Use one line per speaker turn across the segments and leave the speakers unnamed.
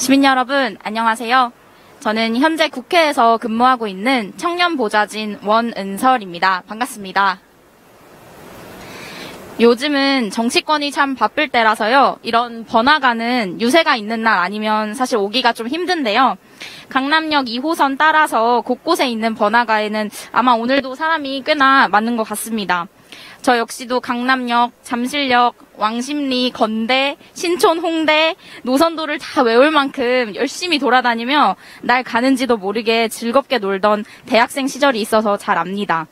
시민 여러분, 안녕하세요. 저는 현재 국회에서 근무하고 있는 청년보좌진 원은설입니다. 반갑습니다. 요즘은 정치권이 참 바쁠 때라서요. 이런 번화가는 유세가 있는 날 아니면 사실 오기가 좀 힘든데요. 강남역 2호선 따라서 곳곳에 있는 번화가에는 아마 오늘도 사람이 꽤나 많은 것 같습니다. 저 역시도 강남역, 잠실역, 왕십리, 건대, 신촌, 홍대, 노선도를 다 외울 만큼 열심히 돌아다니며 날 가는지도 모르게 즐겁게 놀던 대학생 시절이 있어서 잘 압니다.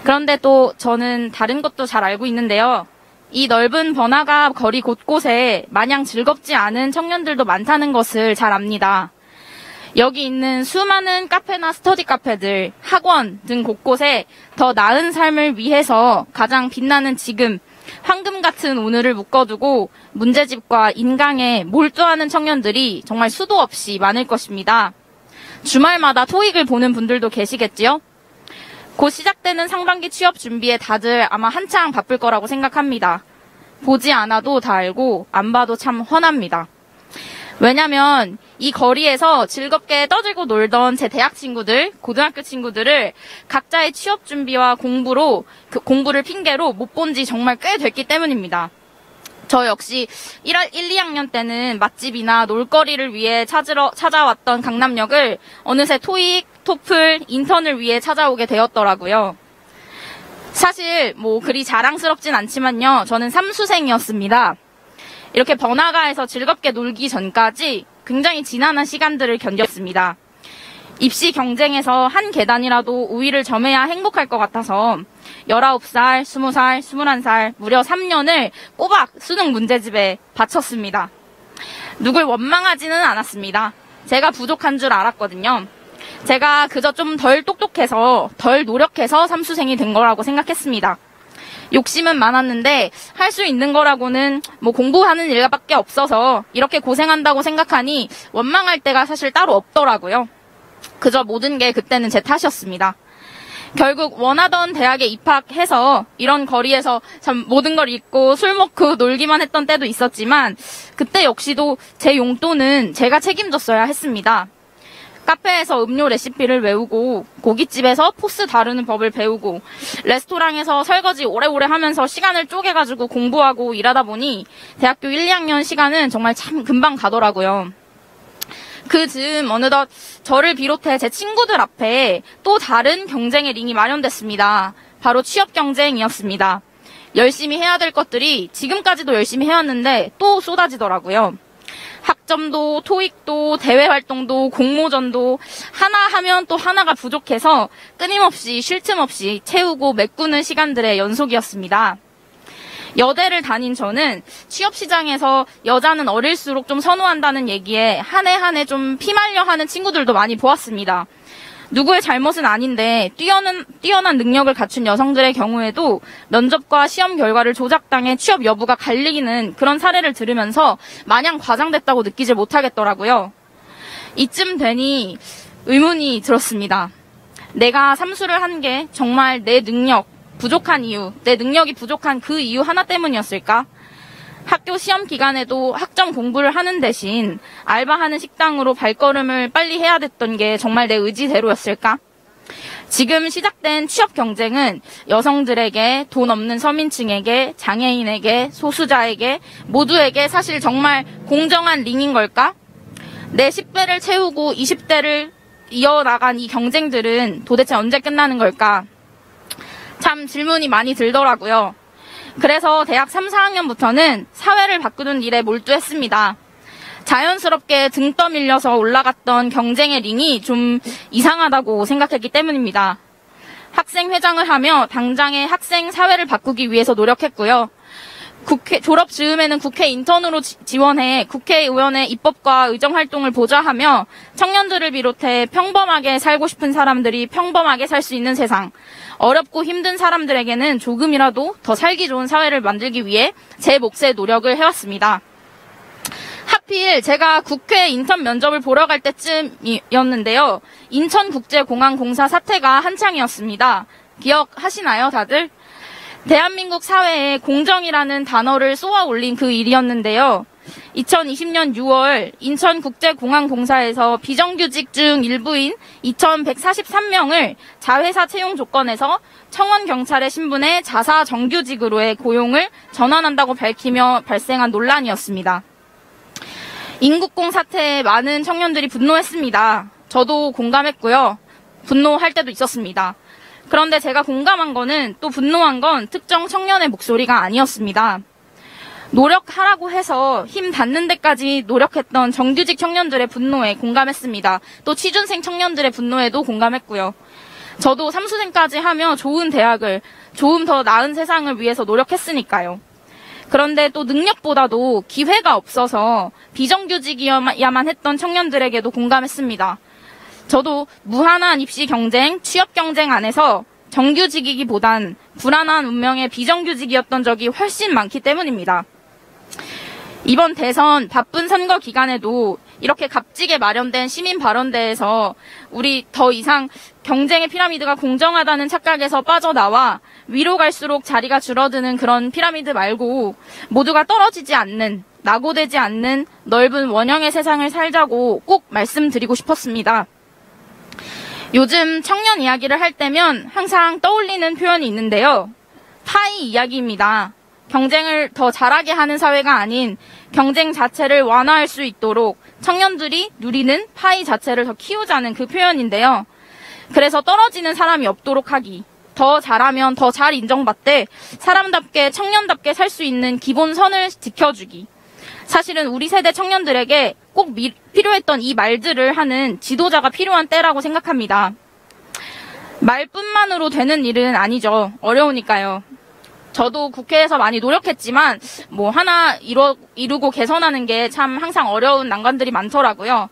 그런데 또 저는 다른 것도 잘 알고 있는데요. 이 넓은 번화가 거리 곳곳에 마냥 즐겁지 않은 청년들도 많다는 것을 잘 압니다. 여기 있는 수많은 카페나 스터디 카페들, 학원 등 곳곳에 더 나은 삶을 위해서 가장 빛나는 지금, 황금 같은 오늘을 묶어두고 문제집과 인강에 몰두하는 청년들이 정말 수도 없이 많을 것입니다. 주말마다 토익을 보는 분들도 계시겠지요? 곧 시작되는 상반기 취업 준비에 다들 아마 한창 바쁠 거라고 생각합니다. 보지 않아도 다 알고 안 봐도 참 훤합니다. 왜냐면 이 거리에서 즐겁게 떠들고 놀던 제 대학 친구들, 고등학교 친구들을 각자의 취업 준비와 공부를 핑계로 못 본 지 정말 꽤 됐기 때문입니다. 저 역시 1, 2학년 때는 맛집이나 놀거리를 위해 찾아왔던 강남역을 어느새 토익, 토플, 인턴을 위해 찾아오게 되었더라고요. 사실 그리 자랑스럽진 않지만요. 저는 삼수생이었습니다. 이렇게 번화가에서 즐겁게 놀기 전까지 굉장히 지난한 시간들을 견뎠습니다. 입시 경쟁에서 한 계단이라도 우위를 점해야 행복할 것 같아서 19살, 20살, 21살 무려 3년을 꼬박 수능 문제집에 바쳤습니다. 누굴 원망하지는 않았습니다. 제가 부족한 줄 알았거든요. 제가 그저 좀 덜 똑똑해서 덜 노력해서 삼수생이 된 거라고 생각했습니다. 욕심은 많았는데 할 수 있는 거라고는 공부하는 일밖에 없어서 이렇게 고생한다고 생각하니 원망할 때가 사실 따로 없더라고요. 그저 모든 게 그때는 제 탓이었습니다. 결국 원하던 대학에 입학해서 이런 거리에서 참 모든 걸 잊고 술 먹고 놀기만 했던 때도 있었지만 그때 역시도 제 용돈은 제가 책임졌어야 했습니다. 카페에서 음료 레시피를 외우고 고깃집에서 포스 다루는 법을 배우고 레스토랑에서 설거지 오래오래 하면서 시간을 쪼개가지고 공부하고 일하다 보니 대학교 1, 2학년 시간은 정말 참 금방 가더라고요. 그 즈음 어느덧 저를 비롯해 제 친구들 앞에 또 다른 경쟁의 링이 마련됐습니다. 바로 취업 경쟁이었습니다. 열심히 해야 될 것들이 지금까지도 열심히 해왔는데 또 쏟아지더라고요. 학점도, 토익도, 대외활동도, 공모전도 하나 하면 또 하나가 부족해서 끊임없이 쉴 틈 없이 채우고 메꾸는 시간들의 연속이었습니다. 여대를 다닌 저는 취업시장에서 여자는 어릴수록 좀 선호한다는 얘기에 한 해 한 해 좀 피말려 하는 친구들도 많이 보았습니다. 누구의 잘못은 아닌데 뛰어난 능력을 갖춘 여성들의 경우에도 면접과 시험 결과를 조작당해 취업 여부가 갈리는 그런 사례를 들으면서 마냥 과장됐다고 느끼질 못하겠더라고요. 이쯤 되니 의문이 들었습니다. 내가 삼수를 한 게 정말 내 능력이 부족한 그 이유 하나 때문이었을까? 학교 시험 기간에도 학점 공부를 하는 대신 알바하는 식당으로 발걸음을 빨리 해야 됐던 게 정말 내 의지대로였을까? 지금 시작된 취업 경쟁은 여성들에게, 돈 없는 서민층에게, 장애인에게, 소수자에게 모두에게 사실 정말 공정한 링인 걸까? 내 10대를 채우고 20대를 이어나간 이 경쟁들은 도대체 언제 끝나는 걸까? 참 질문이 많이 들더라고요. 그래서 대학 3, 4학년부터는 사회를 바꾸는 일에 몰두했습니다. 자연스럽게 등 떠밀려서 올라갔던 경쟁의 링이 좀 이상하다고 생각했기 때문입니다. 학생회장을 하며 당장의 학생 사회를 바꾸기 위해서 노력했고요. 졸업 즈음에는 국회 인턴으로 지원해 국회의원의 입법과 의정활동을 보좌하며 청년들을 비롯해 평범하게 살고 싶은 사람들이 평범하게 살 수 있는 세상, 어렵고 힘든 사람들에게는 조금이라도 더 살기 좋은 사회를 만들기 위해 제 몫의 노력을 해왔습니다. 하필 제가 국회 인턴 면접을 보러 갈 때쯤이었는데요. 인천국제공항공사 사태가 한창이었습니다. 기억하시나요, 다들? 대한민국 사회에 공정이라는 단어를 쏘아 올린 그 일이었는데요. 2020년 6월 인천국제공항공사에서 비정규직 중 일부인 2,143명을 자회사 채용 조건에서 청원경찰의 신분의 자사 정규직으로의 고용을 전환한다고 밝히며 발생한 논란이었습니다. 인국공 사태에 많은 청년들이 분노했습니다. 저도 공감했고요. 분노할 때도 있었습니다. 그런데 제가 공감한 거는 또 분노한 건 특정 청년의 목소리가 아니었습니다. 노력하라고 해서 힘 닿는 데까지 노력했던 정규직 청년들의 분노에 공감했습니다. 또 취준생 청년들의 분노에도 공감했고요. 저도 삼수생까지 하며 좋은 대학을, 조금 더 나은 세상을 위해서 노력했으니까요. 그런데 또 능력보다도 기회가 없어서 비정규직이어야만 했던 청년들에게도 공감했습니다. 저도 무한한 입시 경쟁, 취업 경쟁 안에서 정규직이기보단 불안한 운명의 비정규직이었던 적이 훨씬 많기 때문입니다. 이번 대선 바쁜 선거 기간에도 이렇게 값지게 마련된 시민 발언대에서 우리 더 이상 경쟁의 피라미드가 공정하다는 착각에서 빠져나와 위로 갈수록 자리가 줄어드는 그런 피라미드 말고 모두가 떨어지지 않는, 낙오되지 않는 넓은 원형의 세상을 살자고 꼭 말씀드리고 싶었습니다. 요즘 청년 이야기를 할 때면 항상 떠올리는 표현이 있는데요. 파이 이야기입니다. 경쟁을 더 잘하게 하는 사회가 아닌 경쟁 자체를 완화할 수 있도록 청년들이 누리는 파이 자체를 더 키우자는 그 표현인데요. 그래서 떨어지는 사람이 없도록 하기, 더 잘하면 더 잘 인정받되 사람답게 청년답게 살 수 있는 기본선을 지켜주기. 사실은 우리 세대 청년들에게 꼭 필요했던 이 말들을 하는 지도자가 필요한 때라고 생각합니다. 말뿐만으로 되는 일은 아니죠. 어려우니까요. 저도 국회에서 많이 노력했지만 하나 이루고 개선하는 게 참 항상 어려운 난관들이 많더라고요.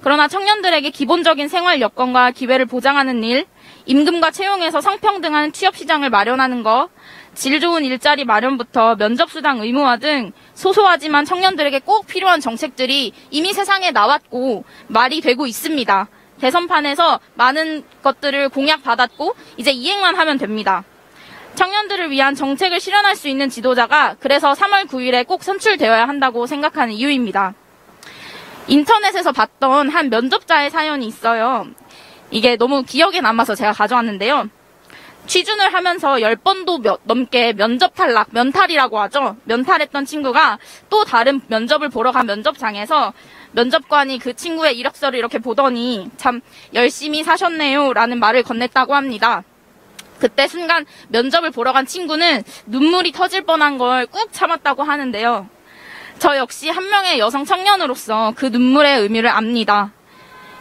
그러나 청년들에게 기본적인 생활 여건과 기회를 보장하는 일, 임금과 채용에서 성평등한 취업시장을 마련하는 것, 질 좋은 일자리 마련부터 면접수당 의무화 등 소소하지만 청년들에게 꼭 필요한 정책들이 이미 세상에 나왔고 말이 되고 있습니다. 대선판에서 많은 것들을 공약받았고 이제 이행만 하면 됩니다. 청년들을 위한 정책을 실현할 수 있는 지도자가 그래서 3월 9일에 꼭 선출되어야 한다고 생각하는 이유입니다. 인터넷에서 봤던 한 면접자의 사연이 있어요. 이게 너무 기억에 남아서 제가 가져왔는데요. 취준을 하면서 10번도 넘게 면접 탈락, 면탈이라고 하죠. 면탈했던 친구가 또 다른 면접을 보러 간 면접장에서 면접관이 그 친구의 이력서를 이렇게 보더니 참 열심히 사셨네요 라는 말을 건넸다고 합니다. 그때 순간 면접을 보러 간 친구는 눈물이 터질 뻔한 걸 꾹 참았다고 하는데요. 저 역시 한 명의 여성 청년으로서 그 눈물의 의미를 압니다.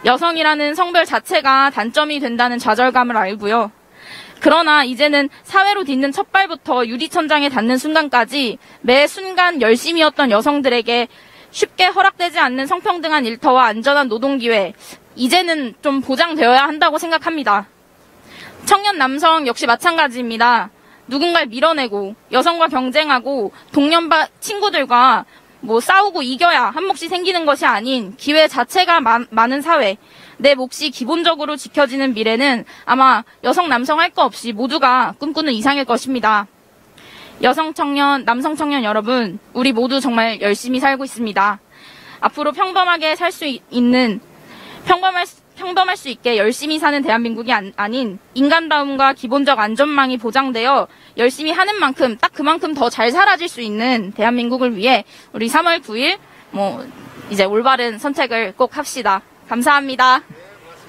여성이라는 성별 자체가 단점이 된다는 좌절감을 알고요. 그러나 이제는 사회로 딛는 첫발부터 유리천장에 닿는 순간까지 매 순간 열심히였던 여성들에게 쉽게 허락되지 않는 성평등한 일터와 안전한 노동기회, 이제는 좀 보장되어야 한다고 생각합니다. 청년 남성 역시 마찬가지입니다. 누군가를 밀어내고 여성과 경쟁하고 동년배 친구들과 싸우고 이겨야 한 몫이 생기는 것이 아닌 기회 자체가 많은 사회, 내 몫이 기본적으로 지켜지는 미래는 아마 여성, 남성 할 거 없이 모두가 꿈꾸는 이상일 것입니다. 여성 청년, 남성 청년 여러분, 우리 모두 정말 열심히 살고 있습니다. 앞으로 평범하게 살 수 있는, 평범할 수 있게 열심히 사는 대한민국이 아닌 인간다움과 기본적 안전망이 보장되어 열심히 하는 만큼 딱 그만큼 더 잘 살아질 수 있는 대한민국을 위해 우리 3월 9일 이제 올바른 선택을 꼭 합시다. 감사합니다.